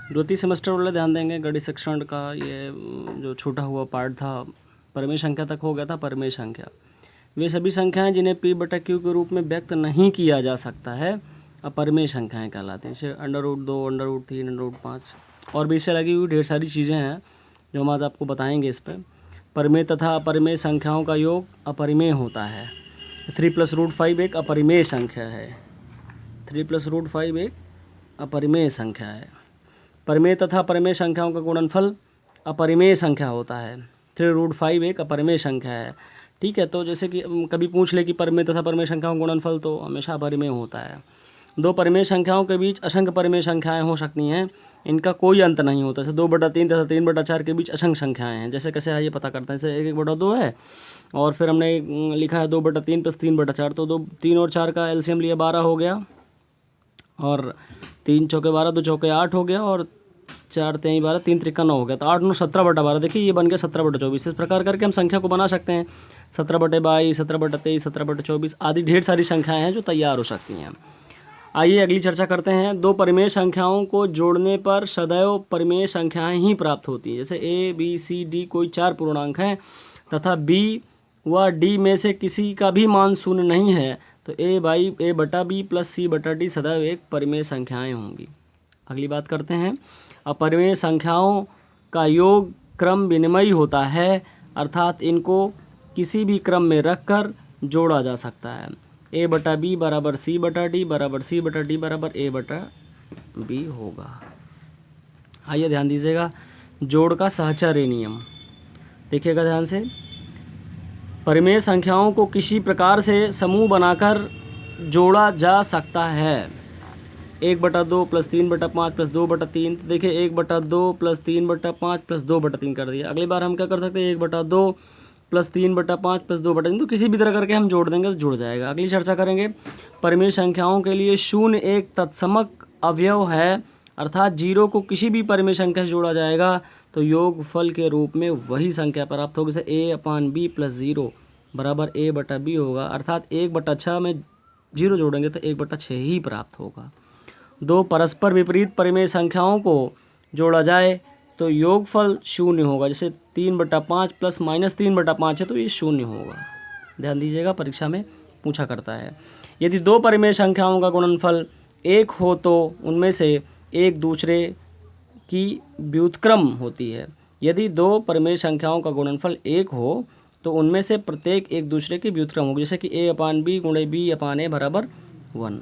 द्वितीय सेमेस्टर वाले ध्यान देंगे। गणित शिक्षण का ये जो छूटा हुआ पार्ट था, परिमेय संख्या तक हो गया था। परिमेय संख्या वे सभी संख्याएं जिन्हें p बटा q के रूप में व्यक्त नहीं किया जा सकता है अपरिमेय संख्याएं कहलाती हैं। जैसे √2, √3, √5 और भी इससे लगी हुई ढेर सारी चीज़ें हैं जो हम आज आपको बताएंगे इस पर। परिमेय तथा अपरिमेय संख्याओं का योग अपरिमेय होता है। 3 + √5 एक अपरिमेय संख्या है। 3 + √5 एक अपरिमेय संख्या है। परिमेय तथा अपरिमेय संख्याओं का गुणनफल अपरिमेय संख्या होता है। 3 √5 एक अपरिमेय संख्या है। ठीक है, तो जैसे कि कभी पूछ ले कि परिमेय तथा परिमेय संख्याओं का गुणनफल, तो हमेशा अपरिमेय होता है। दो परिमेय संख्याओं के बीच असंख्य परिमेय संख्याएं हो सकती हैं, इनका कोई अंत नहीं होता। जैसे 2/3 तथा 3/4 के बीच असंख्य संख्याएं हैं। जैसे कैसे है ये पता करते हैं। जैसे 1/2 है और फिर हमने लिखा है 2/3 + 3/4, तो 3 और 4 का एलसीएम लिया 12 हो गया, और 3 चौके 12, 2 चौके 8 हो गया, और 4 3 12, 3 3 9 हो गया। तो 8 9 17/12, देखिए ये बन गया 17/24। इस प्रकार करके हम संख्या को बना सकते हैं। 17/22, 17/23, 17/24 आदि ढेर सारी संख्याएं हैं जो तैयार हो सकती हैं। आइए अगली चर्चा करते हैं। दो परिमेय संख्याओं को जोड़ने पर सदैव परिमेय संख्याएं ही प्राप्त होती हैं। जैसे a, b, c, d कोई 4 पूर्णांक हैं तथा b व d में से किसी का भी मान शून्य नहीं है, तो a बटा b + c बटा d सदैव एक परिमेय संख्याएं होंगी। अगली बात करते हैं। अपरिमेय संख्याओं का योग क्रम विनिमयी होता है, अर्थात इनको किसी भी क्रम में रखकर जोड़ा जा सकता है। a बटा b बराबर c बटा d बराबर c बटा d बराबर a बटा b होगा। आइए ध्यान दीजिएगा, जोड़ का सहचर्य नियम देखिएगा ध्यान से। परिमेय संख्याओं को किसी प्रकार से समूह बनाकर जोड़ा जा सकता है। 1/2 + 3/5 + 2/3, तो देखिए 1/2 + 3/5 + 2/3 कर दिया। अगली बार हम क्या कर सकते हैं, 1/2 + 3/5 + 2/3, तो किसी भी तरह करके हम जोड़ देंगे तो जुड़ जाएगा। अगली चर्चा करेंगे। परिमेय संख्याओं के लिए शून्य एक तत्समक अवयव है, अर्थात 0 को किसी भी परिमेय संख्या से जोड़ा जाएगा तो योगफल के रूप में वही संख्या प्राप्त होगी। जैसे a/b + 0 बराबर a बटा b होगा, अर्थात 1/6 में 0 जोड़ेंगे तो 1/6 ही प्राप्त होगा। दो परस्पर विपरीत परिमेय संख्याओं को जोड़ा जाए तो योगफल शून्य होगा। जैसे 3/5 + -3/5 है तो ये शून्य होगा। ध्यान दीजिएगा, परीक्षा में पूछा करता है। यदि दो परिमेय संख्याओं का गुणनफल 1 हो तो उनमें से एक दूसरे की व्युत्क्रम होती है। यदि दो परिमेय संख्याओं का गुणनफल 1 हो तो उनमें से प्रत्येक एक दूसरे की व्युत्क्रम होगी। जैसे कि a/b × b/a बराबर 1।